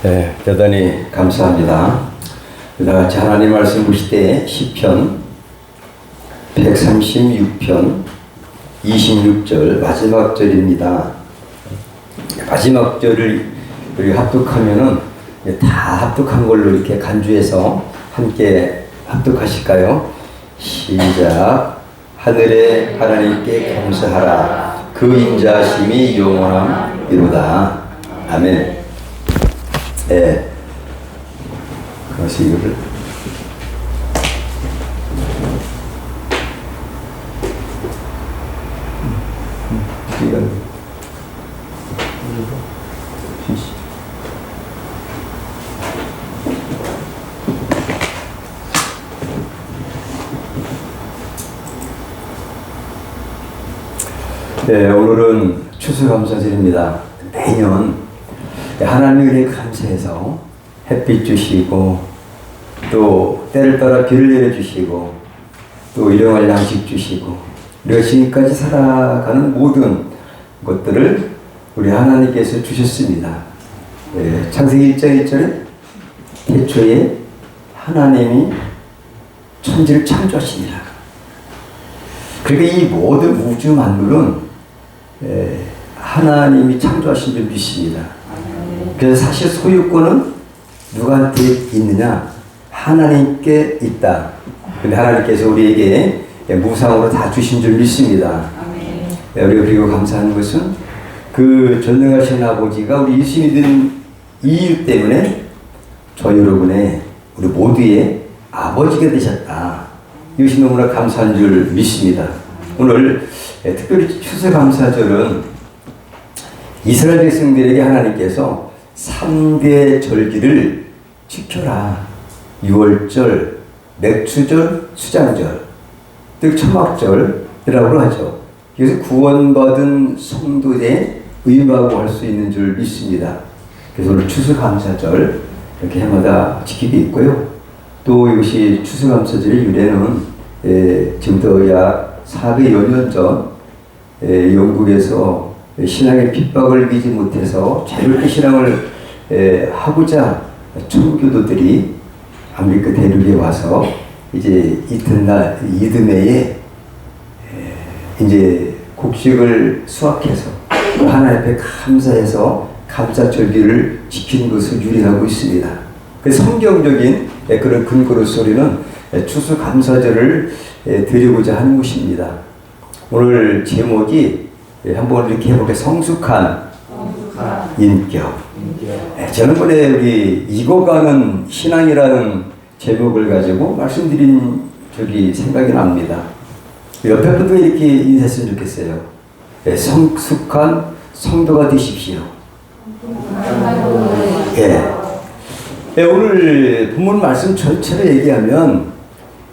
네, 대단히 감사합니다. 다 같이 하나님 말씀 보실 때 시편 136편 26절 마지막 절입니다. 마지막 절을 우리 합독하면은 다 합독한 걸로 이렇게 간주해서 함께 합독하실까요? 시작. 하늘의 하나님께 감사하라. 그 인자하심이 영원함이로다. 아멘. 네. 그래서 이거를 이건 네, 오늘은 추수감사절입니다. 매년 하나님의 은혜에 감사해서 햇빛 주시고 또 때를 따라 비를 내려주시고 또 일용할 양식 주시고 우리가 지금까지 살아가는 모든 것들을 우리 하나님께서 주셨습니다. 네, 창세기 1장 1절에 태초에 하나님이 천지를 창조하시니라. 그러니까 이 모든 우주 만물은 하나님이 창조하신 줄 믿습니다. 그래서 사실 소유권은 누구한테 있느냐? 하나님께 있다. 근데 하나님께서 우리에게 무상으로 다 주신 줄 믿습니다. 우리가 그리고 감사하는 것은 그 전능하신 아버지가 우리 예수 믿는 이유 때문에 저 여러분의 우리 모두의 아버지가 되셨다. 이것이 너무나 감사한 줄 믿습니다. 오늘 특별히 추수감사절은 이스라엘 백성들에게 하나님께서 3대 절기를 지켜라. 유월절, 맥추절, 수장절, 즉 초막절이라고 하죠. 그래서 구원받은 성도의 의무라고 할 수 있는 줄 믿습니다. 그래서 오늘 추수감사절 이렇게 해마다 지키고 있고요. 또 이것이 추수감사절의 유래는 지금부터 약 400여 년 전 영국에서 신앙의 핍박을 이기지 못해서 자유롭게 신앙을 하고자 청교도들이 아메리카 대륙에 와서 이제 이튿날 이듬해에 이제 곡식을 수확해서 하나님 앞에 감사해서 감사절기를 지키는 것을 유래하고 있습니다. 그 성경적인 그런 근거로서 우리는 추수감사절을 드리고자 하는 것입니다. 오늘 제목이 한번 이렇게 해볼게요. 성숙한 인격. 저는 이번에 우리 익어가는 신앙이라는 제목을 가지고 말씀드린 적이 생각이 납니다. 옆에 분도 이렇게 인사했으면 좋겠어요. 성숙한 성도가 되십시오. 오늘 본문 말씀 전체를 얘기하면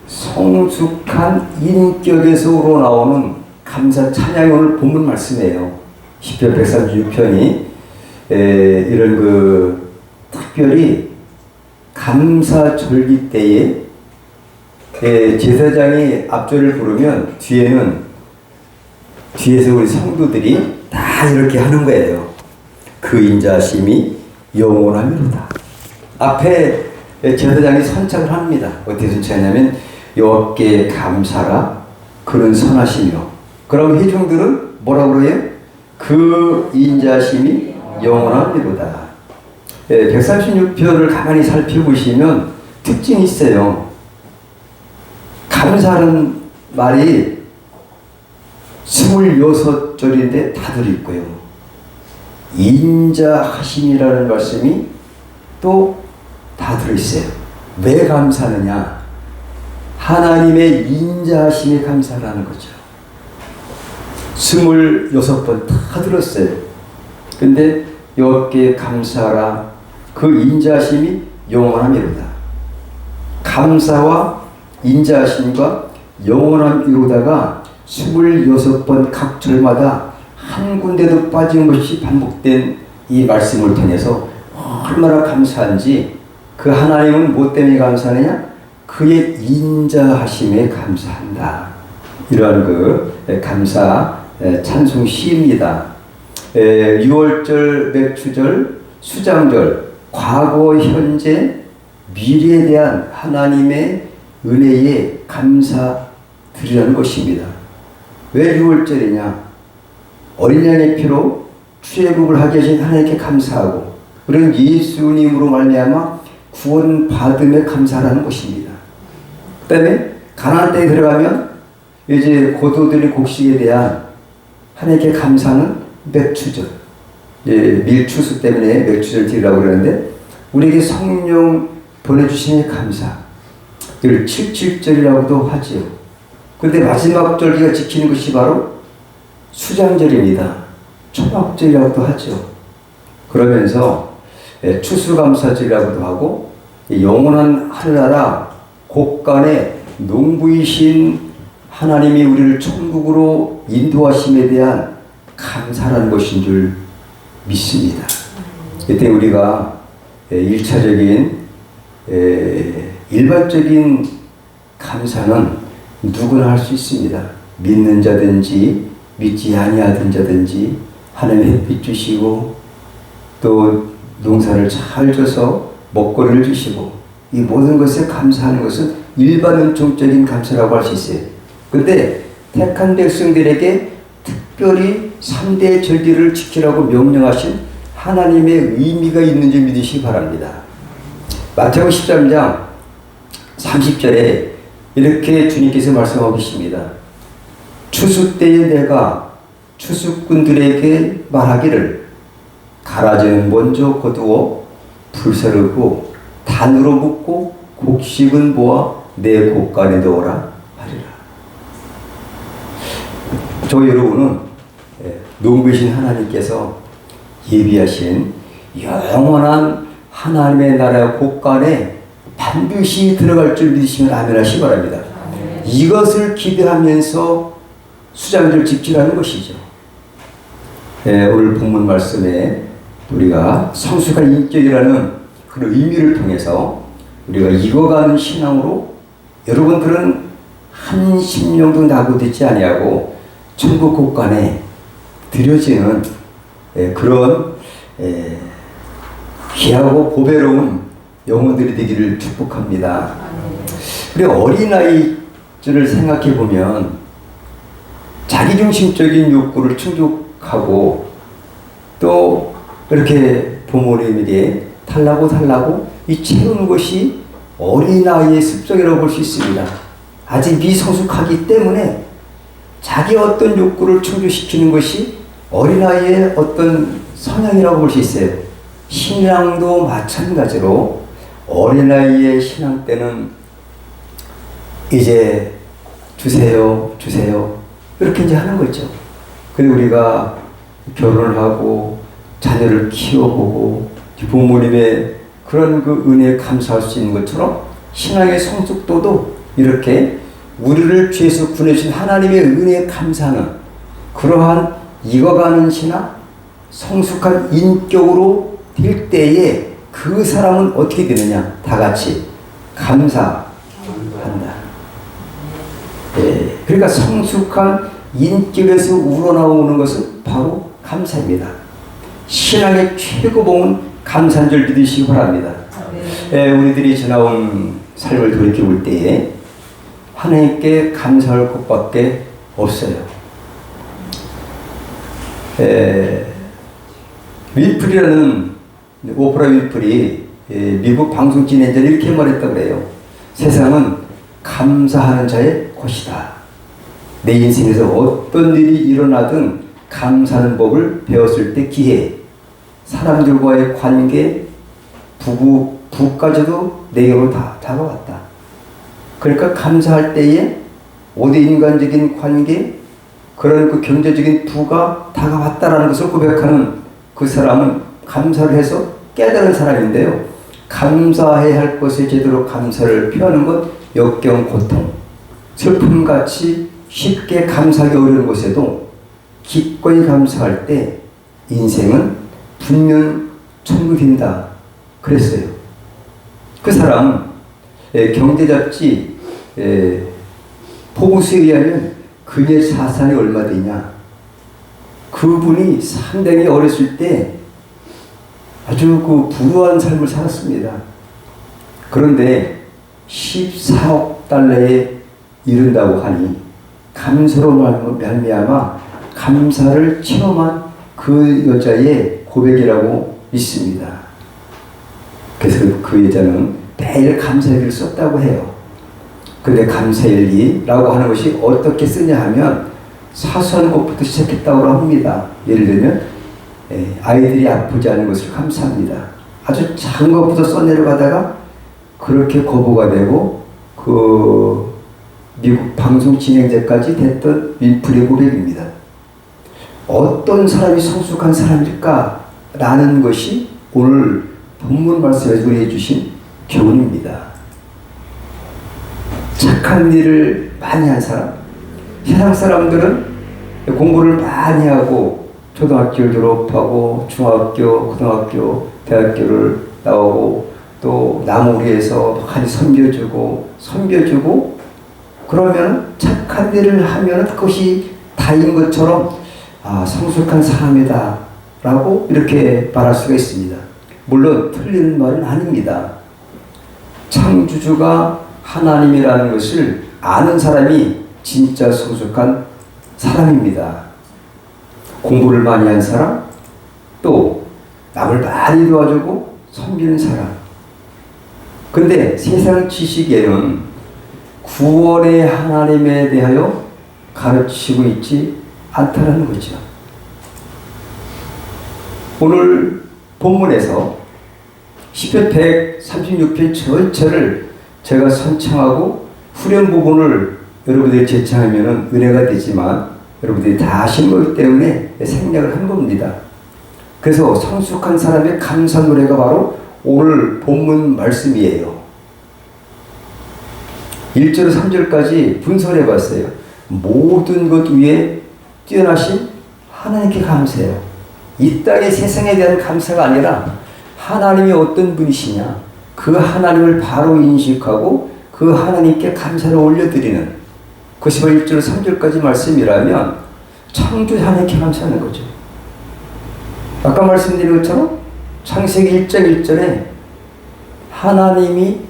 성숙한 인격에서 우러나오는 감사 찬양이 오늘 본문 말씀이에요. 시편 136편이 이런 그 특별히 감사절기 때에 제사장이 앞절을 부르면 뒤에서 우리 성도들이 다 이렇게 하는 거예요. 그 인자하심이 영원함이로다. 앞에 제사장이 선창을 합니다. 어떻게 선창하냐면 여호와께 감사라 그는 선하시며, 그럼 회중들은 뭐라고 그래요? 그 인자하심이 영원함이로다. 136편을 가만히 살펴보시면 특징이 있어요. 감사하는 말이 26절인데 다 들어있고요. 인자하심이라는 말씀이 또 다 들어있어요. 왜 감사하느냐? 하나님의 인자하심에 감사라는 거죠. 26번 다 들었어요. 근데 여호와께 감사하라 그 인자하심이 영원함이로다. 감사와 인자하심과 영원함이로다가 26번 각 절마다 한 군데도 빠짐없이 반복된 이 말씀을 통해서 얼마나 감사한지, 그 하나님은 무엇 때문에 감사하느냐? 그의 인자하심에 감사한다. 이러한 그 감사 찬송 시입니다. 6월절, 맥추절, 수장절, 과거, 현재, 미래에 대한 하나님의 은혜에 감사드리라는 것입니다. 왜 6월절이냐? 어린 양의 피로 출애굽을 하게 하신 하나님께 감사하고, 그런 예수님으로 말미암아 구원받음에 감사하는 것입니다. 그 다음에 가나안 땅에 들어가면 이제 고도들의 곡식에 대한 하나님께 감사는 맥주절, 밀추수 때문에 맥주절 드리라고 그러는데, 우리에게 성령 보내주시니 감사, 이걸 77절이라고도 하지요. 그런데 마지막 절기가 지키는 것이 바로 수장절입니다. 초막절이라고도 하죠. 그러면서 추수감사절이라고도 하고, 영원한 하늘나라 곳간에 농부이신 하나님이 우리를 천국으로 인도하심에 대한 감사라는 것인 줄 믿습니다. 이때 우리가 1차적인 일반적인 감사는 누구나 할 수 있습니다. 믿는 자든지 믿지 아니하던 자든지 하나님의 햇빛 주시고, 또 농사를 잘 줘서 먹거리를 주시고, 이 모든 것에 감사하는 것은 일반 은총적인 감사라고 할 수 있어요. 그런데 택한 백성들에게 특별히 3대 절기를 지키라고 명령하신 하나님의 의미가 있는 줄 믿으시기 바랍니다. 마태복음 13장 30절에 이렇게 주님께서 말씀하고 계십니다. 추수 때에 내가 추수꾼들에게 말하기를, 가라지는 먼저 거두어 불사르고 단으로 묶고 곡식은 모아 내 곳간에 넣어라 하리라. 저 여러분은 농부이신 하나님께서 예비하신 영원한 하나님의 나라 곳간에 반드시 들어갈 줄 믿으시면 아멘 하시기 바랍니다. 이것을 기대하면서 수장절 지키라는 것이죠. 오늘 본문 말씀에 우리가 성숙한 인격이라는 그런 의미를 통해서 우리가 익어가는 신앙으로 여러분들은 한 심령도 낙오되지 아니하고 천국 곳간에 드려지는 그런 귀하고 보배로운 영혼들이 되기를 축복합니다. 그리고 어린아이들을 생각해 보면 자기중심적인 욕구를 충족하고, 또 이렇게 부모님에게 달라고 이 채우는 것이 어린아이의 습성이라고 볼 수 있습니다. 아직 미성숙하기 때문에 자기 어떤 욕구를 충족시키는 것이 어린아이의 어떤 성향이라고 볼 수 있어요. 신앙도 마찬가지로 어린아이의 신앙 때는 이제 주세요 이렇게 이제 하는 거죠. 그리고 우리가 결혼을 하고 자녀를 키워보고 부모님의 그런 그 은혜에 감사할 수 있는 것처럼 신앙의 성숙도도 이렇게 우리를 죄에서 구해주신 하나님의 은혜에 감사하는 그러한 익어가는 신앙, 성숙한 인격으로 될 때에 그 사람은 어떻게 되느냐? 다 같이 감사한다. 그러니까 성숙한 인격에서 우러나오는 것은 바로 감사입니다. 신앙의 최고봉은 감사인 줄 믿으시기 바랍니다. 우리들이 지나온 삶을 돌이켜볼 때에 하나님께 감사할 것밖에 없어요. 윈프리라는 오프라 윈프리 미국 방송 진행자 이렇게 말했다고 그래요. 세상은 감사하는 자의 곳이다. 내 인생에서 어떤 일이 일어나든 감사하는 법을 배웠을 때 기회, 사람들과의 관계, 부까지도 내게로 다 다가왔다. 그러니까 감사할 때에 오대 인간적인 관계, 그런 그 경제적인 부가 다가왔다라는 것을 고백하는 그 사람은 감사를 해서 깨달은 사람인데요. 감사해야 할 것에 제대로 감사를 표하는 것, 역경, 고통, 슬픔같이 쉽게 감사하기 어려운 것에도 기꺼이 감사할 때 인생은 분명 천국인다 그랬어요. 그 사람은 경제잡지 포브스에 의하면 그의 자산이 얼마 되냐, 그분이 상당히 어렸을 때 아주 그 불우한 삶을 살았습니다. 그런데 14억 달러에 이른다고 하니 감사로 말미암아 감사를 체험한 그 여자의 고백이라고 믿습니다. 그래서 그 여자는 매일 감사일기를 썼다고 해요. 근데 감사일기라고 하는 것이 어떻게 쓰냐 하면 사소한 것부터 시작했다고 합니다. 예를 들면 아이들이 아프지 않은 것을 감사합니다. 아주 작은 것부터 써내려가다가 그렇게 거부가 되고 그 미국 방송 진행자까지 됐던 윈프리의 고백입니다. 어떤 사람이 성숙한 사람일까? 라는 것이 오늘 본문 말씀에서 우리에게 주신 교훈입니다. 착한 일을 많이 한 사람. 세상 사람들은 공부를 많이 하고 초등학교를 졸업하고 중학교, 고등학교, 대학교를 나오고 또 나무리에서 많이 섬겨주고 그러면 착한 일을 하면 그것이 다인 것처럼 성숙한 사람이다 라고 이렇게 말할 수가 있습니다. 물론 틀린 말은 아닙니다. 창조주가 하나님이라는 것을 아는 사람이 진짜 성숙한 사람입니다. 공부를 많이 한 사람, 또 남을 많이 도와주고 섬기는 사람. 근데 세상 지식에는 구원의 하나님에 대하여 가르치고 있지 않다는 거죠. 오늘 본문에서 시편 136편 전체를 제가 선창하고 후렴 부분을 여러분들이 제창하면 은혜가 되지만 여러분들이 다 아신 거기 때문에 생략을 한 겁니다. 그래서 성숙한 사람의 감사 노래가 바로 오늘 본문 말씀이에요. 1절 3절까지 분석해 봤어요. 모든 것 위에 뛰어나신 하나님께 감사해요. 이 땅의 세상에 대한 감사가 아니라 하나님이 어떤 분이시냐, 그 하나님을 바로 인식하고 그 하나님께 감사를 올려드리는 그것이 바로 1절 3절까지 말씀이라면 창조 하나님께 감사하는 거죠. 아까 말씀드린 것처럼 창세기 1장 1절에 하나님이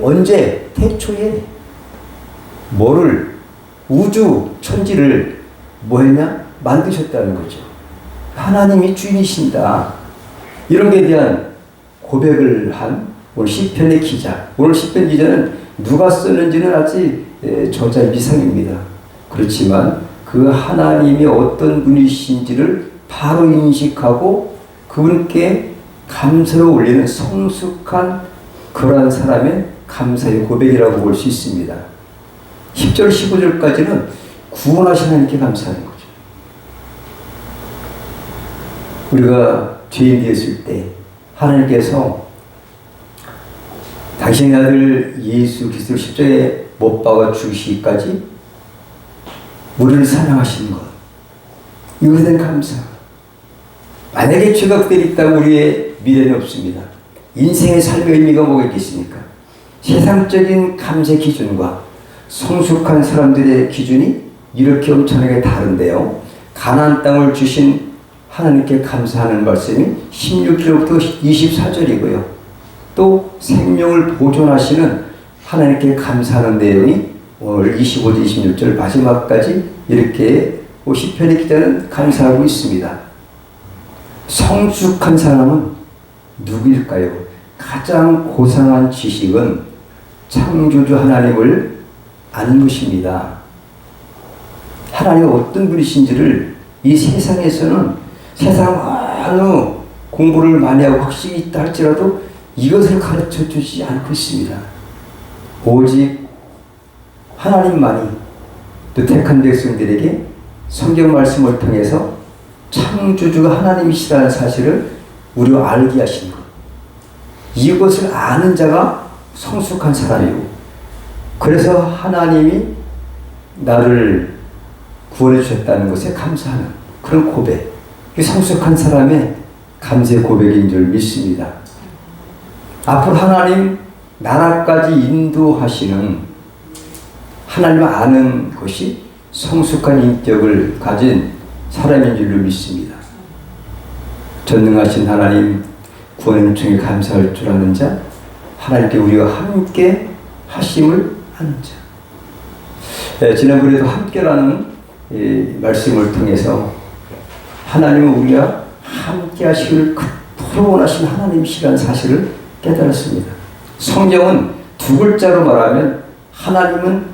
언제 태초에 뭐를 우주 천지를 뭐 했냐? 만드셨다는 거죠. 하나님이 주인이신다. 이런 것에 대한 고백을 한 오늘 시편의 기자. 오늘 시편 기자는 누가 썼는지는 아직 저자의 미상입니다. 그렇지만 그 하나님이 어떤 분이신지를 바로 인식하고 그분께 감사를 올리는 성숙한 그러한 사람의 감사의 고백이라고 볼 수 있습니다. 10절 15절까지는 구원하신 하나님께 감사하는 거죠. 우리가 죄인 되었을 때 하나님께서 당신의 아들 예수 그리스도를 십자가에 못 박아 죽으시기까지 우리를 사랑하신 것, 이것에 대한 감사. 만약에 죄가 그대로 있다면 우리의 미래는 없습니다. 인생의 삶의 의미가 뭐가 있겠습니까? 세상적인 감사 기준과 성숙한 사람들의 기준이 이렇게 엄청나게 다른데요. 가나안 땅을 주신 하나님께 감사하는 말씀이 16절부터 24절이고요. 또 생명을 보존하시는 하나님께 감사하는 내용이 오늘 25절 26절 마지막까지 이렇게 시편의 기자는 감사하고 있습니다. 성숙한 사람은 누구일까요? 가장 고상한 지식은 창조주 하나님을 아는 것입니다. 하나님이 어떤 분이신지를 이 세상에서는 세상 어느 공부를 많이 하고 확신이 있다 할지라도 이것을 가르쳐 주지 않고 있습니다. 오직 하나님만이 또 택한 백성들에게 성경 말씀을 통해서 창조주가 하나님이시라는 사실을 우리가 알게 하신 것. 이것을 아는 자가 성숙한 사람이고, 그래서 하나님이 나를 구원해 주셨다는 것에 감사하는 그런 고백. 이 성숙한 사람의 감사의 고백인 줄 믿습니다. 앞으로 하나님 나라까지 인도하시는 하나님을 아는 것이 성숙한 인격을 가진 사람인 줄로 믿습니다. 전능하신 하나님, 구원의 은총에 감사할 줄 아는 자, 하나님께 우리가 함께 하심을 아는 자. 지난번에도 함께라는 이 말씀을 통해서 하나님은 우리가 함께 하시기를 그토록 원하신 하나님이시라는 사실을 깨달았습니다. 성경은 두 글자로 말하면 하나님은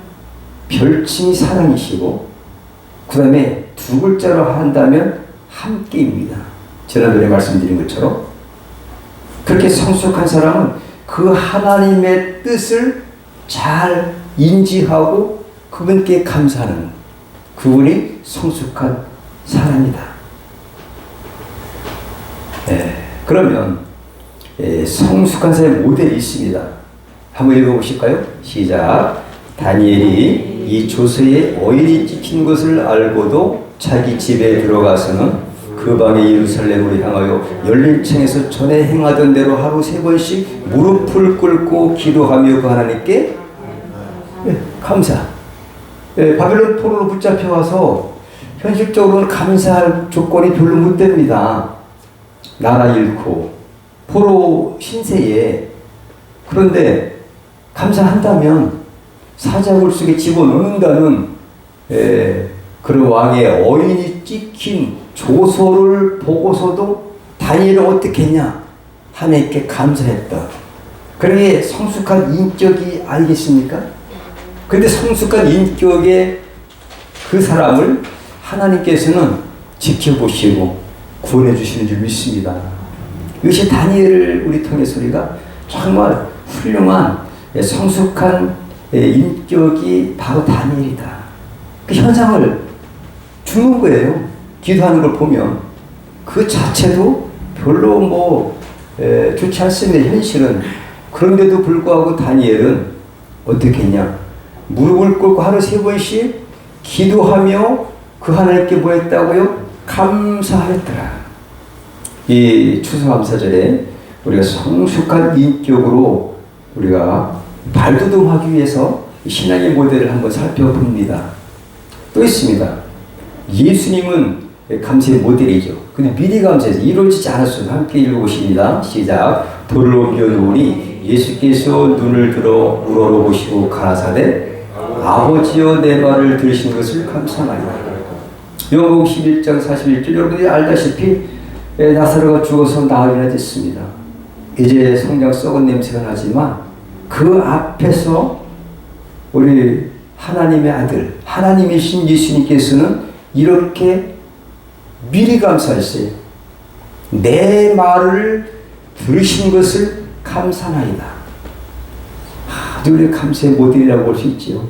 별칭이 사랑이시고 그 다음에 두 글자로 한다면 함께입니다. 지난번에 말씀드린 것처럼 그렇게 성숙한 사람은 그 하나님의 뜻을 잘 인지하고 그분께 감사하는 그분이 성숙한 사람이다. 그러면 성숙한 사람의 모델이 있습니다. 한번 읽어보실까요? 시작. 다니엘이 이 조서에 어인이 찍힌 것을 알고도 자기 집에 들어가서는 그 방에 예루살렘으로 향하여 열린 창에서 전에 행하던 대로 하루 3번씩 무릎을 꿇고 기도하며 그 하나님께 감사. 바벨론 포로로 붙잡혀와서 현실적으로는 감사할 조건이 별로 못 됩니다. 나라 잃고 포로 신세에. 그런데 감사한다면 사자굴 속에 집어넣는다는 그런 왕의 어인이 찍힌 조서를 보고서도 다니엘은 어떻게 했냐? 하나님께 감사했다. 그게 성숙한 인격이 아니겠습니까? 그런데 성숙한 인격의 그 사람을 하나님께서는 지켜보시고 구원해 주시는 줄 믿습니다. 이것이 다니엘을 우리 통해서 우리가 정말 훌륭한 성숙한 인격이 바로 다니엘이다. 그 현상을 주는 거예요. 기도하는 걸 보면 그 자체도 별로 좋지 않습니다. 현실은. 그런데도 불구하고 다니엘은 어떻게 했냐? 무릎을 꿇고 하루 3번씩 기도하며 그 하나님께 뭐 했다고요? 감사했더라. 이 추수감사절에 우리가 성숙한 인격으로 우리가 발돋움하기 위해서 신앙의 모델을 한번 살펴봅니다. 또 있습니다. 예수님은 감사의 모델이죠. 근데 미리 감사해서 이루어지지 않았어요. 함께 읽어보십니다. 시작. 돌을 옮겨놓으니 예수께서 눈을 들어 우러러보시고 가라사대 아버지여 내 말을 들으신 것을 감사하나이다. 요한복음 11장 41절. 여러분들이 알다시피 나사로가 죽어서 나흘이나 됐습니다. 이제 성장 썩은 냄새가 나지만 그 앞에서 우리 하나님의 아들 하나님이신 예수님께서는 이렇게 미리 감사했어요. 내 말을 들으신 것을 감사하나이다. 우리 감사의 모델이라고 볼 수 있지요.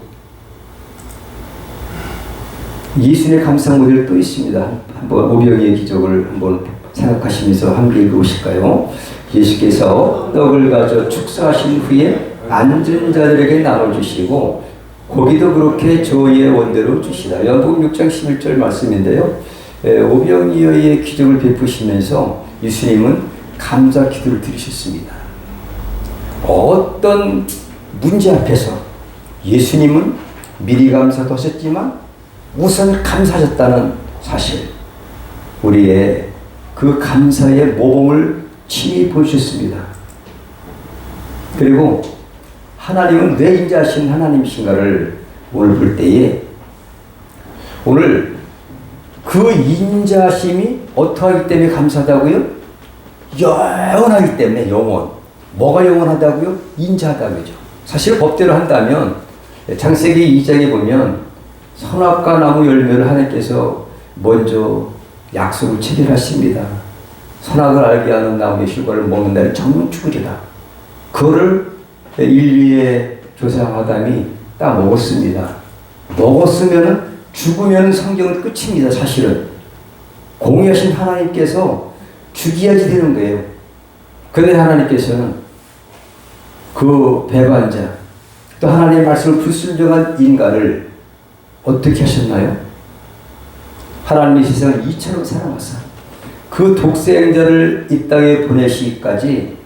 예수님의 감사 모델 또 있습니다. 한번 오병이의 기적을 한번 생각하시면서 함께 읽어보실까요? 예수께서 떡을 가져 축사하신 후에 앉은 자들에게 나눠주시고 고기도 그렇게 저희의 원대로 주시다. 요한복음 6장 11절 말씀인데요. 오병이어의 기적을 베푸시면서 예수님은 감사 기도를 드리셨습니다. 어떤 문제 앞에서 예수님은 미리 감사도 하셨지만 우선 감사하셨다는 사실, 우리의 그 감사의 모범을 친히 보여주셨습니다. 그리고 하나님은 왜 인자하신 하나님이신가를 오늘 볼 때에 오늘 그 인자심이 어떠하기 때문에 감사하다고요? 영원하기 때문에 영원. 뭐가 영원하다고요? 인자하다고죠. 사실 법대로 한다면 창세기 2장에 보면 선악과 나무 열매를 하나님께서 먼저 약속을 체결하십니다. 선악을 알게 하는 나무의 실과를 먹는 날이 정령 죽으리라. 그거를 인류의 조상 아담이 딱 먹었습니다. 먹었으면 죽으면 성경은 끝입니다. 사실은 공의하신 하나님께서 죽여야지 되는 거예요. 그런데 하나님께서는 그 배반자 또 하나님의 말씀을 불순종한 인간을 어떻게 하셨나요? 하나님이 세상을 이처럼 사랑하사 그 독생자를 이 땅에 보내시기까지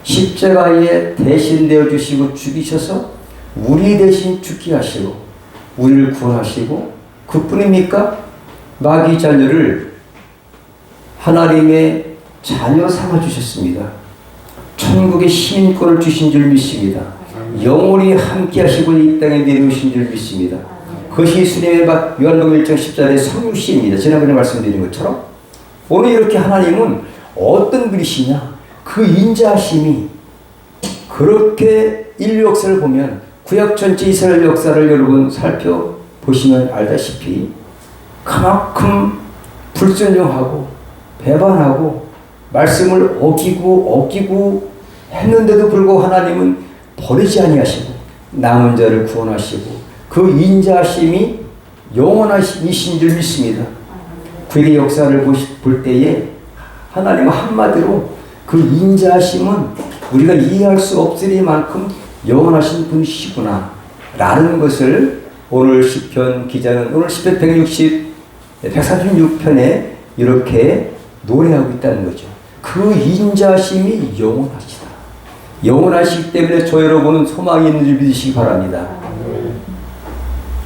십자가에 대신되어 주시고 죽이셔서 우리 대신 죽게 하시고 우리를 구원하시고 그뿐입니까? 마귀 자녀를 하나님의 자녀 삼아 주셨습니다. 천국의 시민권을 주신 줄 믿습니다. 영원히 함께 하시고 이 땅에 내려오신 줄 믿습니다. 그것이 예수님의 요한복음 1장 10절의 성육시입니다. 지난번에 말씀드린 것처럼 오늘 이렇게 하나님은 어떤 분이시냐, 그 인자하심이 그렇게 인류 역사를 보면 구약 전체 이스라엘 역사를 여러분 살펴보시면 알다시피 그만큼 불순종하고 배반하고 말씀을 어기고 했는데도 불구하고 하나님은 버리지 아니하시고 남은 자를 구원하시고 그 인자하심이 영원하신 줄 믿습니다. 구약의 역사를 볼 때에 하나님은 한마디로 그 인자하심은 우리가 이해할 수 없으리만큼 영원하신 분이시구나 라는 것을 오늘 시편 기자는 오늘 시편 136편에 이렇게 노래하고 있다는 거죠. 그 인자하심이 영원하시다. 영원하시기 때문에 저 여러분은 소망이 있는 줄 믿으시기 바랍니다.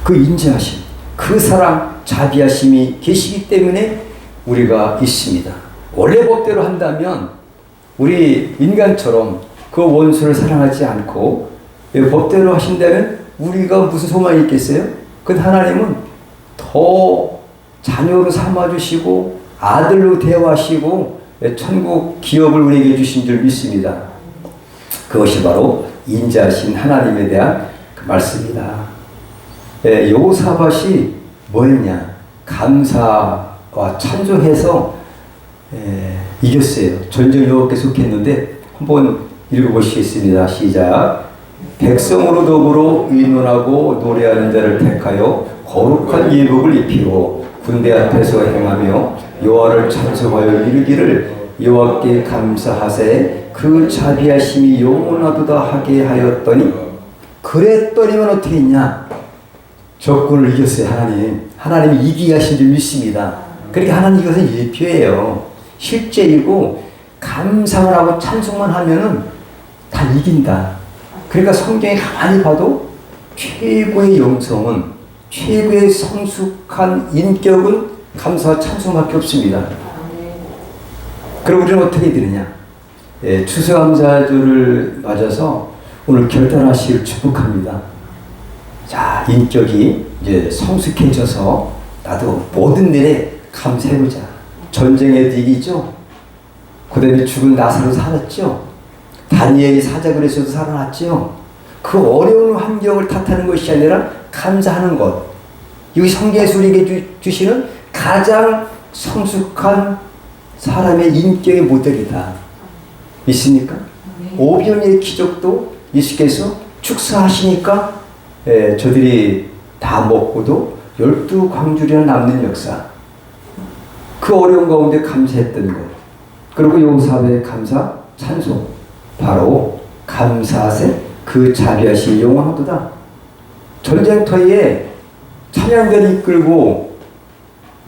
그 인자하심, 그 사랑, 자비하심이 계시기 때문에 우리가 있습니다. 원래 법대로 한다면 우리 인간처럼 그 원수를 사랑하지 않고 법대로 하신다면 우리가 무슨 소망이 있겠어요? 근데 하나님은 더 자녀로 삼아주시고 아들로 대화하시고 천국 기업을 우리에게 주신 줄 믿습니다. 그것이 바로 인자하신 하나님에 대한 그 말씀이다. 여호사밧이 뭐였냐? 감사와 찬송해서 이겼어요. 전쟁 여호와께 속했는데 한번 읽어보시겠습니다. 시작. 백성으로 더불어 의논하고 노래하는 자를 택하여 거룩한 예복을 입히고 군대 앞에서 행하며 여호와를 찬송하여 이르기를 여호와께 감사하세 그 자비하심이 영원하도다 하게 하였더니 그랬더니만 어떻게 했냐? 적군을 이겼어요. 하나님이 이기게 하신 줄 믿습니다. 그러니까 하나님 이것은 예표예요. 실제이고 감상을 하고 찬송만 하면은 다 이긴다. 그러니까 성경에 가만히 봐도 최고의 영성은, 최고의 성숙한 인격은 감사와 찬송밖에 없습니다. 그럼 우리는 어떻게 되느냐? 추수감사절을 맞아서 오늘 결단하시길 축복합니다. 자, 인격이 이제 성숙해져서 나도 모든 일에 감사해보자. 전쟁에도 이기죠. 그 다음에 죽은 나사로 살았죠. 다니엘이 사자굴에서도 살아났죠. 그 어려운 환경을 탓하는 것이 아니라 감사하는 것. 이것이 성경에서 우리에게 주시는 가장 성숙한 사람의 인격의 모델이다. 있습니까? 오병이의 기적도 예수께서 축사하시니까 저들이 다 먹고도 12광주리나 남는 역사. 그 어려운 가운데 감사했던 것. 그리고 여호사밧의 감사, 찬송. 바로 감사하세 그 자비하신 영원하도다. 전쟁터에 찬양대를 이끌고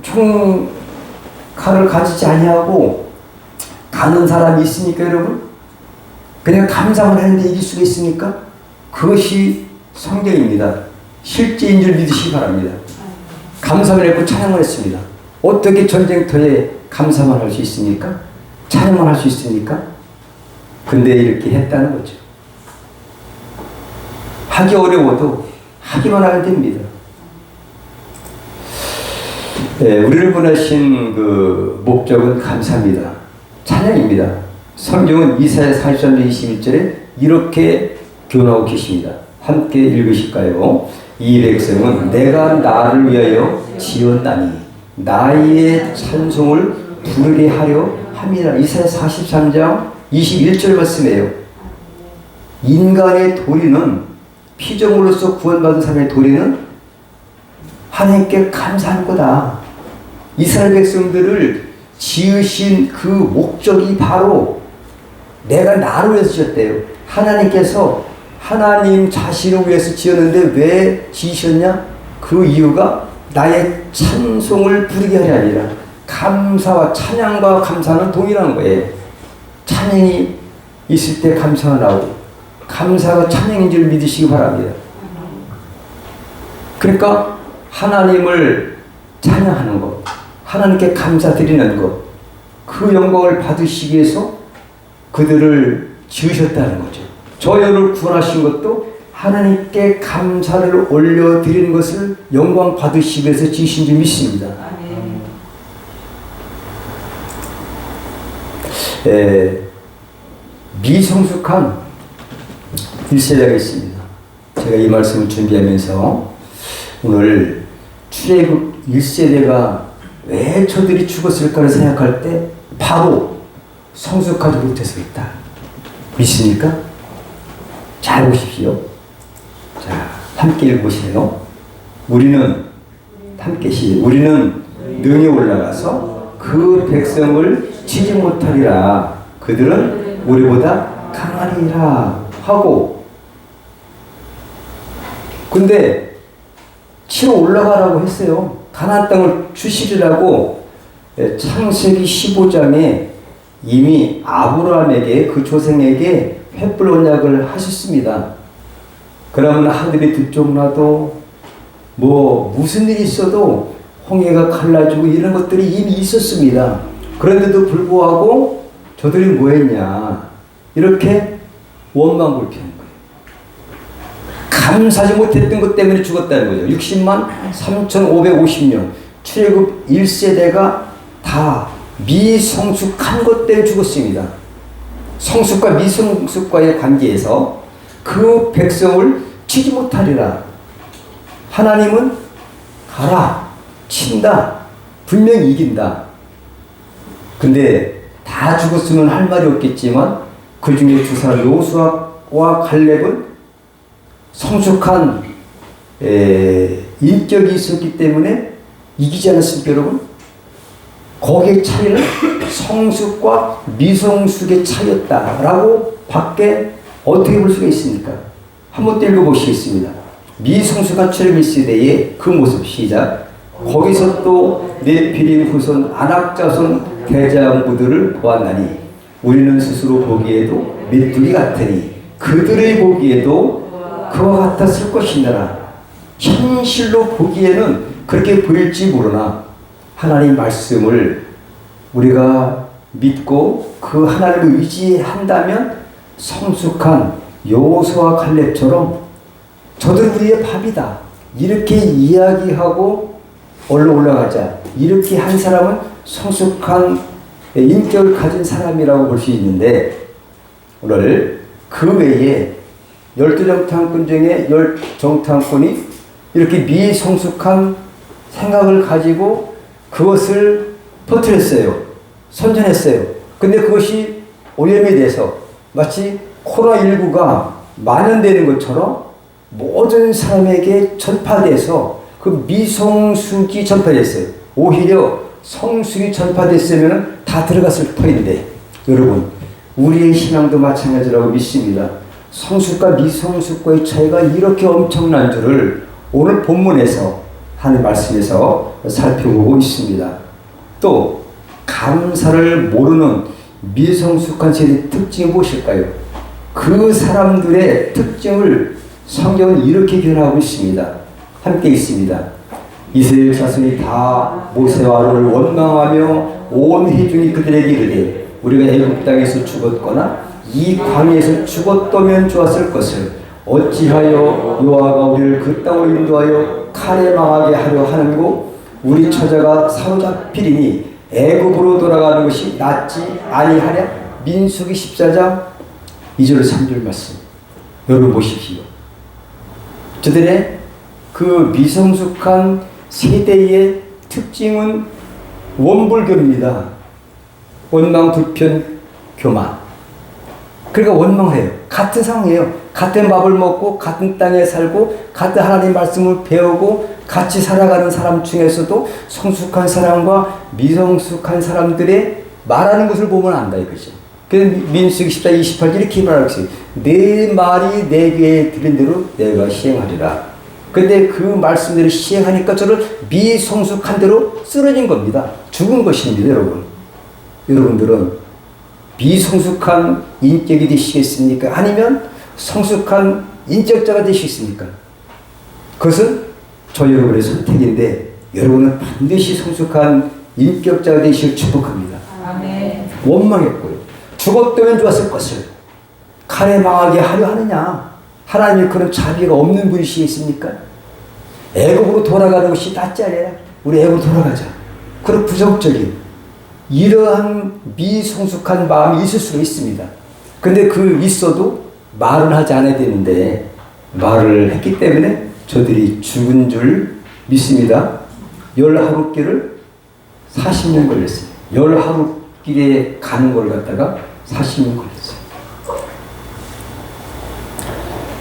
총칼을 가지지 아니하고 가는 사람이 있습니까, 여러분? 그냥 감상을 하는데 이길 수가 있습니까? 그것이 성경입니다. 실제인 줄 믿으시기 바랍니다. 감상을 했고 찬양을 했습니다. 어떻게 전쟁터에 감상을 할 수 있습니까? 찬양을 할 수 있습니까? 근데 이렇게 했다는 거죠. 하기 어려워도 하기만 하면 됩니다. 우리를 보내신 그 목적은 감사입니다. 찬양입니다. 성경은 이사야 43장 21절에 이렇게 교훈하고 계십니다. 함께 읽으실까요? 이 백성은 내가 나를 위하여 지었나니 나의 찬송을 부르게 하려 함이라. 이사야 43장 21절 말씀이에요. 인간의 도리는, 피조물로서 구원받은 사람의 도리는 하나님께 감사하는 거다. 이스라엘 백성들을 지으신 그 목적이 바로 내가 나를 위해서 지었대요. 하나님께서 하나님 자신을 위해서 지었는데 왜 지으셨냐? 그 이유가 나의 찬송을 부르게 하려 아니라 감사와 찬양과 감사는 동일한 거예요. 찬양이 있을 때 감사가 나오고 감사가 찬양인 줄 믿으시기 바랍니다. 그러니까 하나님을 찬양하는 것, 하나님께 감사드리는 것, 그 영광을 받으시기 위해서 그들을 지으셨다는 거죠. 저희를 구원하신 것도 하나님께 감사를 올려드리는 것을 영광 받으시기 위해서 지으신 줄 믿습니다. 미성숙한 1세대가 있습니다. 제가 이 말씀을 준비하면서 오늘 출애굽 1세대가 왜 저들이 죽었을까를 생각할 때 바로 성숙하지 못해서 있다. 믿습니까? 잘 보십시오. 자, 함께 읽으세요. 우리는 능에 올라가서 그 백성을 치지 못하리라. 그들은 우리보다 강하리라 하고, 근데 치러 올라가라고 했어요. 가나안 땅을 주시리라고 창세기 15장에 이미 아브라함에게, 그 조상에게 횃불 언약을 하셨습니다. 그러면 하늘이 들쪽나도 무슨 일이 있어도 홍해가 갈라지고 이런 것들이 이미 있었습니다. 그런데도 불구하고 저들이 뭐 했냐, 이렇게 원망불평한 거예요. 감사하지 못했던 것 때문에 죽었다는 거죠. 60만 3,550명 출애굽 1세대가 다 미성숙한 것 때문에 죽었습니다. 성숙과 미성숙과의 관계에서 그 백성을 치지 못하리라. 하나님은 가라, 친다, 분명히 이긴다. 근데 다 죽었으면 할 말이 없겠지만 그 중에 두 사람 여호수아와 갈렙은 성숙한 인격이 있었기 때문에 이기지 않았습니까, 여러분? 거기의 차이는 성숙과 미성숙의 차이였다라고 밖에 어떻게 볼 수가 있습니까? 한번 또 읽어보시겠습니다. 미성숙한 출애굽 1세대의 그 모습, 시작. 거기서 또 네피림 후손 아낙 자손 대장부들을 보았나니 우리는 스스로 보기에도 메뚜기 같으니 그들의 보기에도 그와 같았을 것이니라. 현실로 보기에는 그렇게 보일지 모르나 하나님 말씀을 우리가 믿고 그 하나님을 의지한다면 성숙한 여호수아 갈렙처럼 저들 우리의 밥이다, 이렇게 이야기하고 올라가자. 이렇게 한 사람은 성숙한 인격을 가진 사람이라고 볼 수 있는데, 오늘 그 외에 12정탐꾼 중에 10정탐꾼이 이렇게 미성숙한 생각을 가지고 그것을 퍼뜨렸어요. 선전했어요. 근데 그것이 오염이 돼서 마치 코로나19가 만연되는 것처럼 모든 사람에게 전파돼서 그 미성숙이 전파됐어요. 오히려 성숙이 전파됐으면 다 들어갔을 터인데, 여러분, 우리의 신앙도 마찬가지라고 믿습니다. 성숙과 미성숙과의 차이가 이렇게 엄청난 줄을 오늘 본문에서, 하나님 말씀에서 살펴보고 있습니다. 또 감사를 모르는 미성숙한 세대의 특징이 무엇일까요? 그 사람들의 특징을 성경은 이렇게 변화하고 있습니다. 함께 있습니다. 이스라엘 자손이 다 모세와 아론을 원망하며 온 회중이 그들에게 이르되 우리가 애굽 땅에서 죽었거나 이 광야에서 죽었다면 좋았을 것을 어찌하여 여호와가 우리를 그 땅으로 인도하여 칼에 망하게 하려 하는고 우리 처자가 사로잡히리니 애굽으로 돌아가는 것이 낫지 아니하랴. 민수기 14장 2절 3절 말씀, 여러분 보십시오. 저들의 그 미성숙한 세대의 특징은 원불교입니다. 원망, 불편, 교만. 그러니까 원망해요. 같은 상황이에요. 같은 밥을 먹고 같은 땅에 살고 같은 하나님 말씀을 배우고 같이 살아가는 사람 중에서도 성숙한 사람과 미성숙한 사람들의 말하는 것을 보면 안다, 이거죠. 그래서 민수기 14, 28 이렇게 말하고 있어요. 내 말이 내게 들린 대로 내가 시행하리라. 근데 그 말씀대로 시행하니까 저를 미성숙한 대로 쓰러진 겁니다. 죽은 것입니다, 여러분. 여러분들은 미성숙한 인격이 되시겠습니까? 아니면 성숙한 인격자가 되시겠습니까? 그것은 저 여러분의 선택인데, 여러분은 반드시 성숙한 인격자가 되시길 축복합니다. 아멘. 원망했고요. 죽었다면 좋았을 것을 사례 망하게 하려 하느냐? 하나님이 그런 자비가 없는 분이시겠습니까? 애굽으로 돌아가는 것이 낫지 않냐? 우리 애굽으로 돌아가자. 그런 부정적인 이러한 미성숙한 마음이 있을 수가 있습니다. 근데 그 있어도 말은 하지 않아야 되는데 말을 했기 때문에 저들이 죽은 줄 믿습니다. 11길을 40년 걸렸어요. 11길에 가는 걸 갖다가 40년 걸렸어요.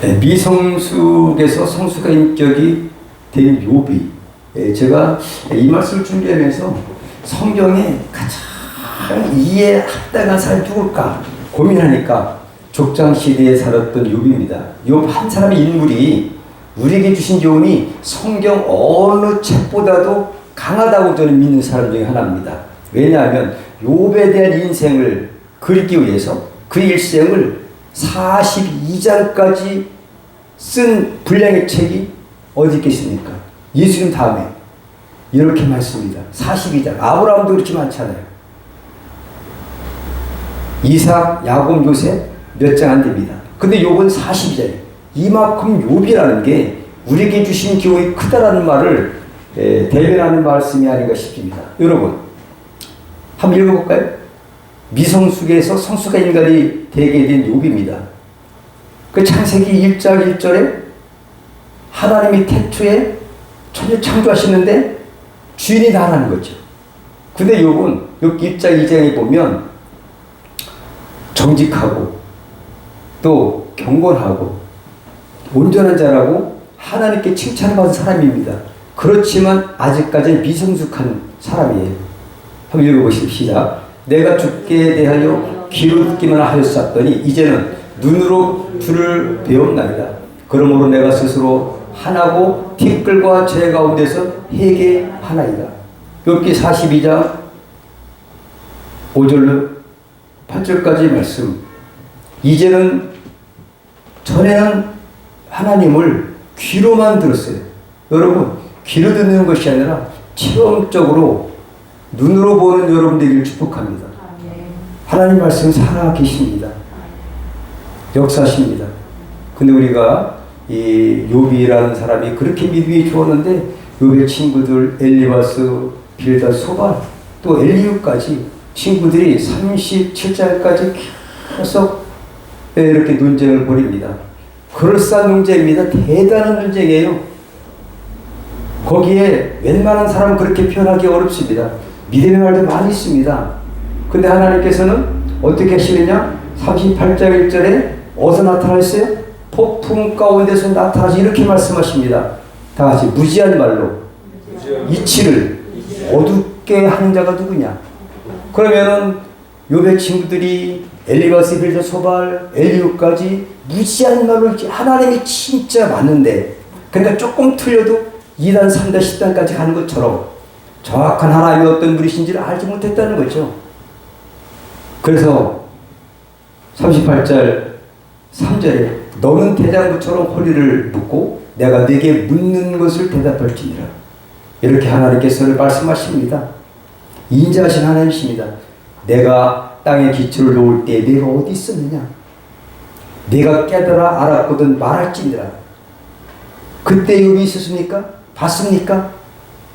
네, 미성숙에서 성숙한 인격이 된 욥이, 제가 이 말씀을 준비하면서 성경에 가장 이해에 합당한 사람이 누굴까 고민하니까 족장시대에 살았던 욥입니다. 욥 한 사람의 인물이 우리에게 주신 교훈이 성경 어느 책보다도 강하다고 저는 믿는 사람 중에 하나입니다. 왜냐하면 욥에 대한 인생을 그리기 위해서 그 일생을 42장까지 쓴 분량의 책이 어디 있겠습니까? 예수님 다음에 이렇게 많습니다. 42장. 아브라함도 그렇게 많잖아요. 이삭, 야곱, 요셉 몇 장 안 됩니다. 근데 욥은 42장이에요. 이만큼 욥이라는 게 우리에게 주신 교훈이 크다라는 말을 대변하는 말씀이 아닌가 싶습니다. 여러분 한번 읽어볼까요? 미성숙에서 성숙한 인간이 되게 된 욥입니다. 그 창세기 1장 1절에 하나님이 태초에 천을 창조하시는데 주인이 나라는 거죠. 근데 욥은 여기 1장 2장에 보면 정직하고 또 경건하고 온전한 자라고 하나님께 칭찬을 받은 사람입니다. 그렇지만 아직까지는 미성숙한 사람이에요. 한번 읽어보시죠. 시작. 내가 주께 대하여 귀로 듣기만 하였었더니 이제는 눈으로 주를 배웠나이다. 그러므로 내가 스스로 하나고 티끌과 죄 가운데서 회개하나이다. 욥기 42장 5절로 8절까지 말씀. 이제는 전에는 하나님을 귀로만 들었어요. 여러분 귀로 듣는 것이 아니라 체험적으로 눈으로 보는 여러분 되기를 축복합니다. 하나님 말씀 살아 계십니다. 역사십니다. 근데 우리가 이 욥이라는 사람이 그렇게 믿음이 좋았는데 욥의 친구들 엘리바스, 빌닷, 소발 또 엘리후까지 친구들이 37장까지 계속 이렇게 논쟁을 벌입니다. 그럴싸한 논쟁입니다. 대단한 논쟁이에요. 거기에 웬만한 사람은 그렇게 표현하기 어렵습니다. 믿음의 말도 많이 있습니다. 근데 하나님께서는 어떻게 하시느냐? 38장 1절에 어디서 나타나셨어요? 폭풍 가운데서 나타나서 이렇게 말씀하십니다. 다 같이 무지한 말로 이치를 어둡게 하는 자가 누구냐? 그러면은 욥의 친구들이 엘리바스, 빌닷, 소발, 엘리후까지 무지한 말로 하나님이 진짜 맞는데 그러니까 조금 틀려도 2단, 3단, 10단까지 가는 것처럼 정확한 하나님이 어떤 분이신지를 알지 못했다는 거죠. 그래서 38절 3절에 너는 대장부처럼 허리를 묶고 내가 네게 묻는 것을 대답할지니라. 이렇게 하나님께서는 말씀하십니다. 인자하신 하나님이십니다. 내가 땅에 기초를 놓을 때 내가 어디 있었느냐? 내가 깨달아 알았거든 말할지니라. 그때 욥이 있었습니까? 봤습니까?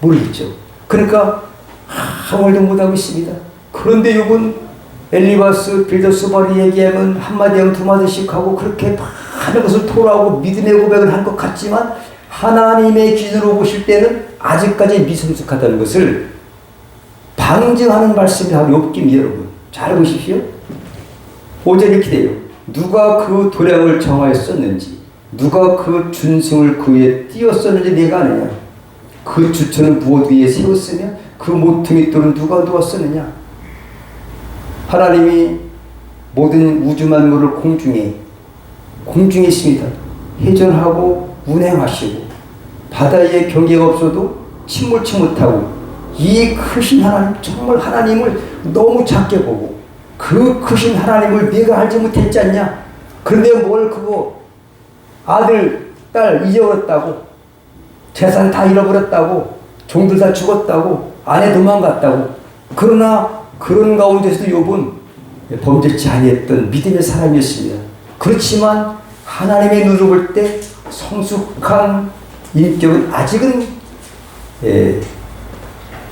모르겠죠. 그러니까 아무 말도 못하고 있습니다. 그런데 욥은 엘리바스, 빌닷, 소발이 얘기하면 한마디 하면 두마디씩 하고 그렇게 많은 것을 토로하고 믿음의 고백을 한 것 같지만 하나님의 기준으로 보실 때는 아직까지 미성숙하다는 것을 방증하는 말씀이 바로 욥기입니다. 여러분 잘 보십시오. 5절 이렇게 돼요. 누가 그 도량을 정하였었는지 누가 그 준승을 그에 띄웠었는지 내가 아느냐? 그 주처는 무엇 위에 세웠으며 그 모퉁이 돌은 누가 두었었느냐? 하나님이 모든 우주 만물을 공중에 있습니다. 회전하고 운행하시고 바다에 경계가 없어도 침몰치 못하고 이 크신 하나님, 정말 하나님을 너무 작게 보고 그 크신 하나님을 내가 알지 못했지 않냐? 그런데 뭘 그거 아들, 딸 잊어버렸다고 재산 다 잃어버렸다고 종들 다 죽었다고 아내 도망갔다고. 그러나 그런 가운데서도 욥은 범죄치 아니했던 믿음의 사람이었습니다. 그렇지만 하나님의 눈으로 볼 때 성숙한 인격은 아직은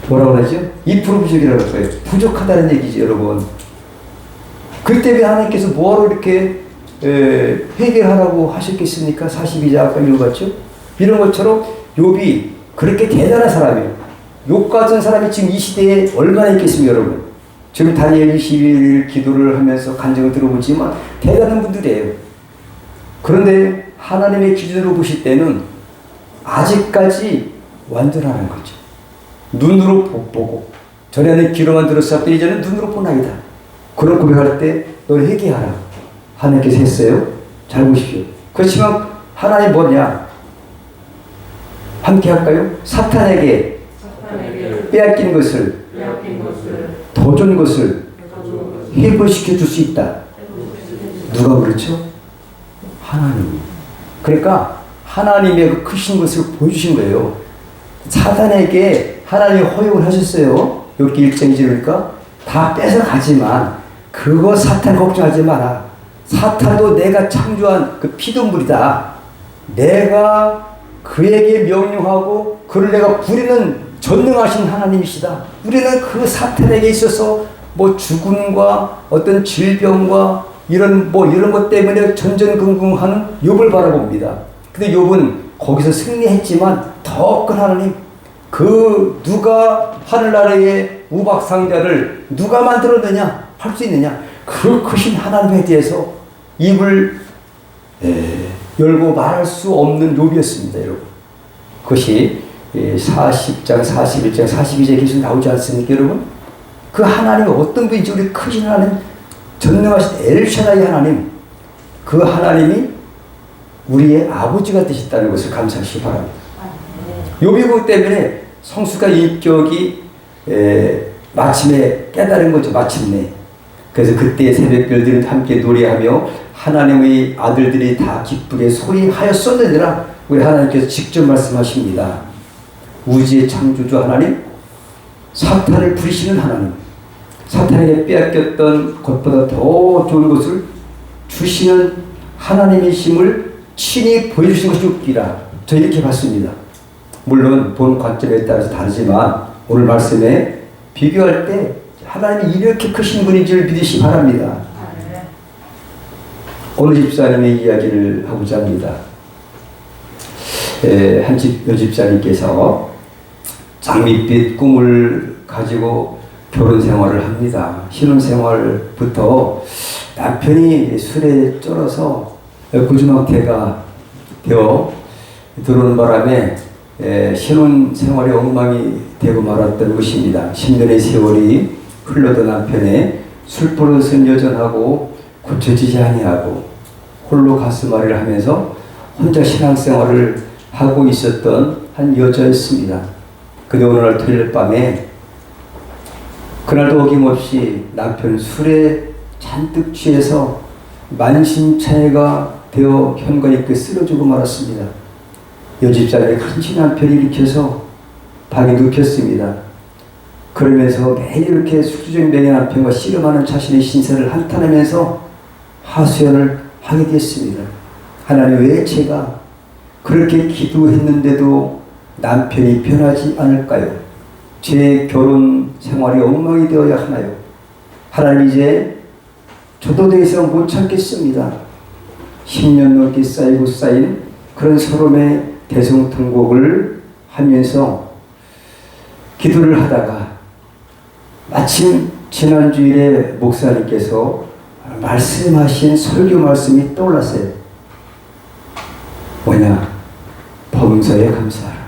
뭐라고 하죠? 2% 부족이라고 할 거예요. 부족하다는 얘기죠, 여러분. 그때 왜 하나님께서 뭐하러 이렇게 회개하라고 하셨겠습니까? 42장 아까 읽어봤죠? 이런 것처럼 욥이 그렇게 대단한 사람이에요. 욥 같은 사람이 지금 이 시대에 얼마나 있겠습니까, 여러분? 지금 다니엘 21일 기도를 하면서 간증을 들어보지만 대단한 분들이에요. 그런데 하나님의 기준으로 보실 때는 아직까지 완전하는 거죠. 눈으로 못 보고 전에는 귀로만 들었었더니 이제는 눈으로 본 아이다. 그런 고백할 때 넌 회개하라. 하나님께서 했어요. 잘 보십시오. 그렇지만 하나님 뭐냐? 함께 할까요? 사탄에게 빼앗긴 것을 더 좋은 것을 회복시켜 줄 수 있다. 누가 그렇죠? 하나님. 그러니까 하나님의 그 크신 것을 보여주신 거예요. 사탄에게 하나님이 허용을 하셨어요. 여기 1장이지. 그러니까 다 뺏어가지만 그거 사탄 걱정하지 마라. 사탄도 내가 창조한 그 피동물이다. 내가 그에게 명령하고 그를 내가 부리는 전능하신 하나님이시다. 우리는 그 사탄에게 있어서 뭐 죽음과 어떤 질병과 이런 것 때문에 전전긍긍하는 욥을 바라봅니다. 근데 욥은 거기서 승리했지만 더 큰 하나님, 그 누가 하늘나라의 우박상자를 누가 만들었느냐, 할 수 있느냐, 그 크신 하나님에 대해서 입을 열고 말할 수 없는 욥이었습니다, 여러분. 그것이 40장, 41장, 42장에 계속 나오지 않습니까, 여러분? 그 하나님이 어떤 분인지 우리 크신 하나님, 전능하신 엘샤다이 하나님, 그 하나님이 우리의 아버지가 되셨다는 것을 감사하시기 바랍니다. 욥이 그것 때문에 성숙한 인격이 마침내 깨달은 거죠. 마침내. 그래서 그때 새벽별들은 함께 노래하며 하나님의 아들들이 다 기쁘게 소리하였었느니라. 우리 하나님께서 직접 말씀하십니다. 우주의 창조주 하나님, 사탄을 부리시는 하나님, 사탄에게 빼앗겼던 것보다 더 좋은 것을 주시는 하나님이심을 친히 보여주신 것이 웃기라. 저 이렇게 봤습니다. 물론 본 관점에 따라서 다르지만 오늘 말씀에 비교할 때 하나님이 이렇게 크신 분인 줄 믿으시기 바랍니다. 오늘 집사님의 이야기를 하고자 합니다. 여 집사님께서 장밋빛 꿈을 가지고 결혼 생활을 합니다. 신혼 생활부터 남편이 술에 쩔어서 구주망태가 되어 들어오는 바람에 신혼 생활에 엉망이 되고 말았던 것입니다. 10년의 세월이 흘러도 남편의 술버릇은 여전하고 고쳐지지 아니하고 홀로 가슴앓이를 하면서 혼자 신앙생활을 하고 있었던 한 여자였습니다. 그런데 어느 날 토요일 밤에 그날도 어김없이 남편 술에 잔뜩 취해서 만신창이가 되어 현관에 있게 쓰러지고 말았습니다. 여집사님이 간신히 남편이 일으켜서 방에 눕혔습니다. 그러면서 매일 이렇게 숙주정뱅이 남편과 씨름하는 자신의 신세를 한탄하면서 하소연을 하게 됐습니다. 하나님, 왜 제가 그렇게 기도했는데도 남편이 변하지 않을까요? 제 결혼 생활이 엉망이 되어야 하나요? 하나님, 이제 저도 더 이상 못 참겠습니다. 10년 넘게 쌓이고 쌓인 그런 서름의 대성통곡을 하면서 기도를 하다가 마침 지난주일에 목사님께서 말씀하신 설교 말씀이 떠올랐어요. 뭐냐? 범사에 감사하라.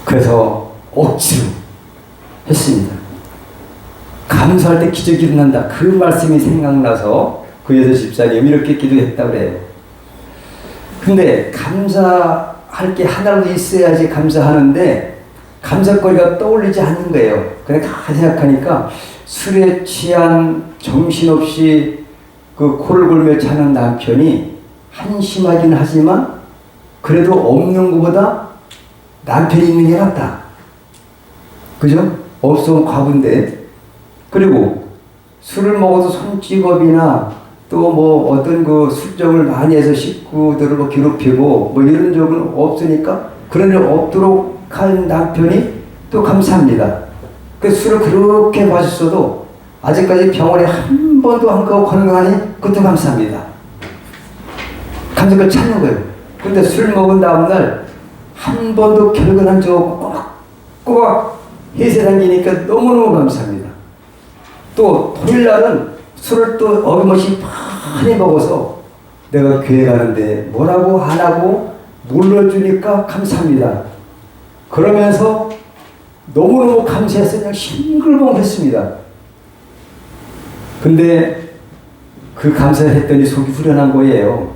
그래서 억지로 했습니다. 감사할 때 기적이 일어난다. 그 말씀이 생각나서 그 여자 집사님이 이렇게 기도했다고 그래요. 근데 감사할 게 하나라도 있어야지 감사하는데 감사거리가 떠올리지 않는 거예요. 그러니까 가만히 생각하니까 술에 취한 정신없이 그 코를 골며 자는 남편이 한심하긴 하지만 그래도 없는 것보다 남편이 있는 게 낫다. 그죠? 없으면 과부인데. 그리고 술을 먹어도 손찌검이나 또 뭐 어떤 그 술정을 많이 해서 식구들을 뭐 괴롭히고 뭐 이런 적은 없으니까 그런 일 없도록 한 남편이 또 감사합니다. 그 술을 그렇게 마셨어도 아직까지 병원에 한 번도 안 가고 건강하니 그것도 감사합니다. 감사를 찾는 거예요. 근데 술 먹은 다음날 한 번도 결근한 적 없고 꼬박 해세 당기니까 너무너무 감사합니다. 또 토요일날은 술을 또 어김없이 많이 먹어서 내가 교회 가는데 뭐라고 안 하고 놀러주니까 감사합니다. 그러면서 너무너무 감사해서 그냥 싱글벙글했습니다. 근데 그 감사를 했더니 속이 후련한 거예요.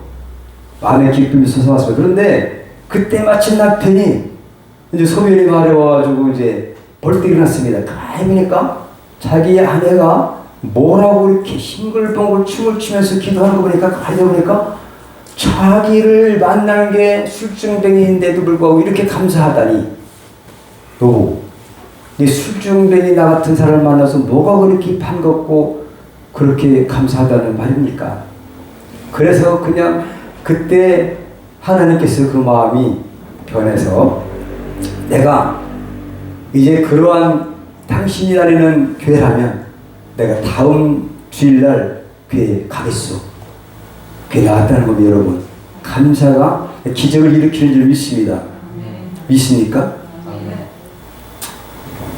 마음에 기쁨이 솟아왔어요. 그런데 그때 마침 남편이 이제 소변이 마려워가지고 이제 벌떡 일어났습니다. 가만히 보니까 자기 아내가 뭐라고 이렇게 싱글벙글 춤을 추면서 기도하는 거 보니까 가만히 보니까 자기를 만난 게 술중뱅이인데도 불구하고 이렇게 감사하다니. 여보, 이 술중뱅이 나 같은 사람을 만나서 뭐가 그렇게 반갑고 그렇게 감사하다는 말입니까? 그래서 그냥 그때 하나님께서 그 마음이 변해서 내가 이제 그러한 당신이 다니는 교회라면 내가 다음 주일날 교회에 가겠소. 교회 나왔다는 겁니다. 여러분, 감사가 기적을 일으키는 줄 믿습니다. 믿습니까?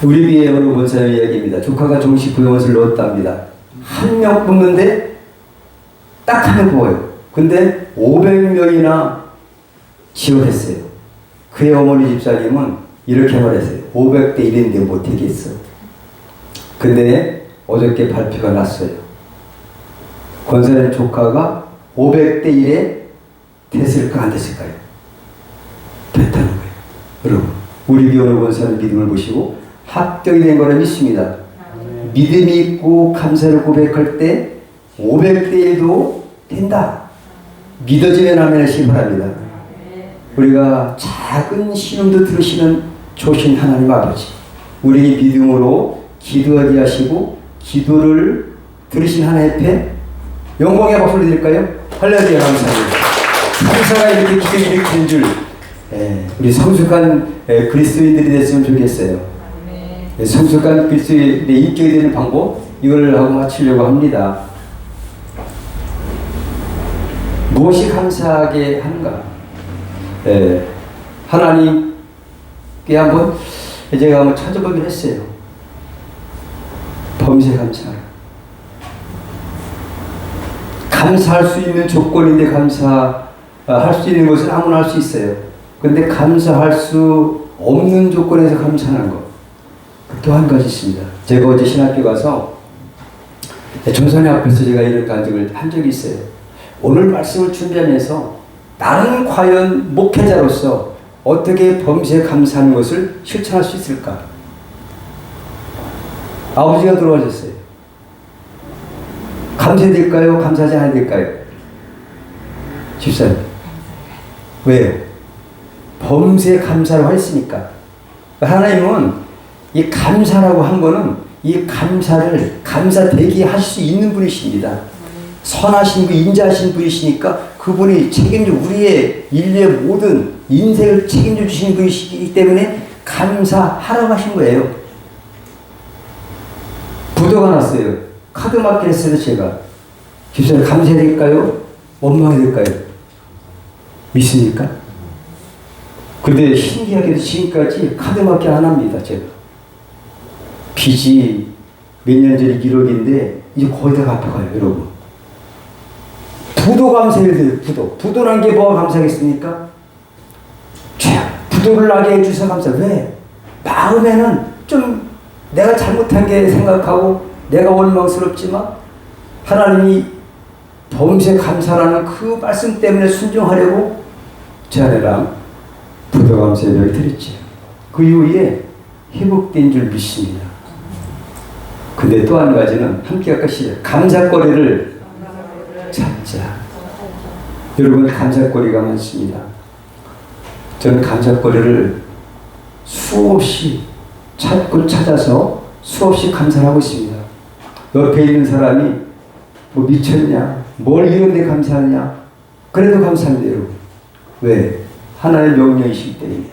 우리 비에 어느 본사의 이야기입니다. 조카가 종식 부동산을 넣었답니다. 한 명 뽑는데 딱 한 명 뽑아요. 근데 500명이나 지원했어요. 그의 어머니 집사님은 이렇게 말했어요. 500대 1인데 못하겠어. 근데 어저께 발표가 났어요. 권사님 조카가 500대 1에 됐을까 안 됐을까요? 됐다는 거예요. 여러분, 우리 교회 권사님 믿음을 보시고 합격이 된 거라 믿습니다. 믿음이 있고 감사를 고백할 때 500대 1도 된다. 믿어지면 아멘 하시기 바랍니다. 우리가 작은 신음도 들으시는 조신 하나님 아버지, 우리 믿음으로 기도하게 하시고 기도를 들으신 하나님 앞에 영광의 박수를 드릴까요? 할렐루야. 감사합니다. 감사가 이렇게 기적을 일으키는 줄 우리 성숙한 그리스도인들이 됐으면 좋겠어요. 성숙한 그리스도인의 인격이 되는 방법, 이걸 하고 마치려고 합니다. 무엇이 감사하게 하는가? 하나님께 한번 제가 한번 찾아보긴 했어요. 범세 감사. 감사할 수 있는 조건인데 감사할 수 있는 것은 아무나 할 수 있어요. 근데 감사할 수 없는 조건에서 감사하는 것. 또 한 가지 있습니다. 제가 어제 신학교 가서 전선회 앞에서 제가 이런 간증을 한 적이 있어요. 오늘 말씀을 준비하면서 나는 과연 목회자로서 어떻게 범세에 감사하는 것을 실천할 수 있을까? 아버지가 들어와셨어요. 감사될까요? 감사하지 않아야 될까요? 집사님. 왜요? 범세 감사라고 했으니까. 하나님은 이 감사라고 한 거는 이 감사를 감사되게 하실 수 있는 분이십니다. 선하신 분, 인자하신 분이시니까 그분이 책임져 우리의 인류의 모든 인생을 책임져 주시는 분이시기 때문에 감사하라고 하신 거예요. 부도가 났어요. 카드 맞게 했어요. 제가 집사님 감사될까요? 원망될까요? 믿습니까? 근데 신기하게도 지금까지 카드 맞게 안 합니다. 제가 빚이 몇 년 전에 기록인데 이제 거의 다 갚아가요. 여러분, 부도 감사해야 돼요. 부도 난 게 뭐가 감사하겠습니까? 부도를 나게 해주셔서 감사. 왜? 마음에는 좀 내가 잘못한 게 생각하고 내가 원망스럽지만 하나님이 범세 감사라는 그 말씀 때문에 순종하려고 제 아내랑 부도 감사 예배를 드렸지. 그 이후에 회복된 줄 믿습니다. 근데 또 한 가지는 함께 가시죠. 감사거리를 찾자. 여러분, 감사거리가 많습니다. 저는 감사거리를 수없이 찾고 찾아서 수없이 감사를 하고 있습니다. 옆에 있는 사람이 뭐 미쳤냐? 뭘 이런데 감사하냐? 그래도 감사합니다, 여러분. 왜? 하나의 명령이시기 때문에.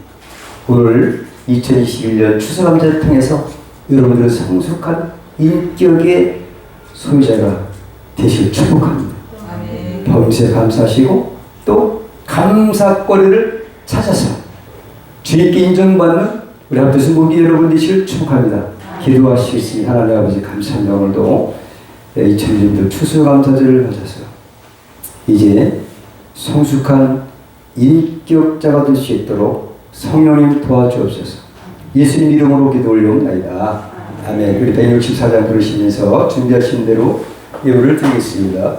오늘 2021년 추수감사를 통해서 여러분들은 성숙한 인격의 소유자가 되시길 축복합니다. 범세 감사하시고 또 감사거리를 찾아서 주님께 인정받는 우리 앞에 승복이 여러분 되시길 축복합니다. 기도하시겠으니 하나님 아버지 감사합니다. 오늘도 2000년도 추수감사절을 맞아서 이제 성숙한 인격자가 될 수 있도록 성령님 도와주옵소서. 예수님 이름으로 기도 올려옵나이다. 아멘. 우리 164장 부르시면서 준비하신 대로 예물을 드리겠습니다.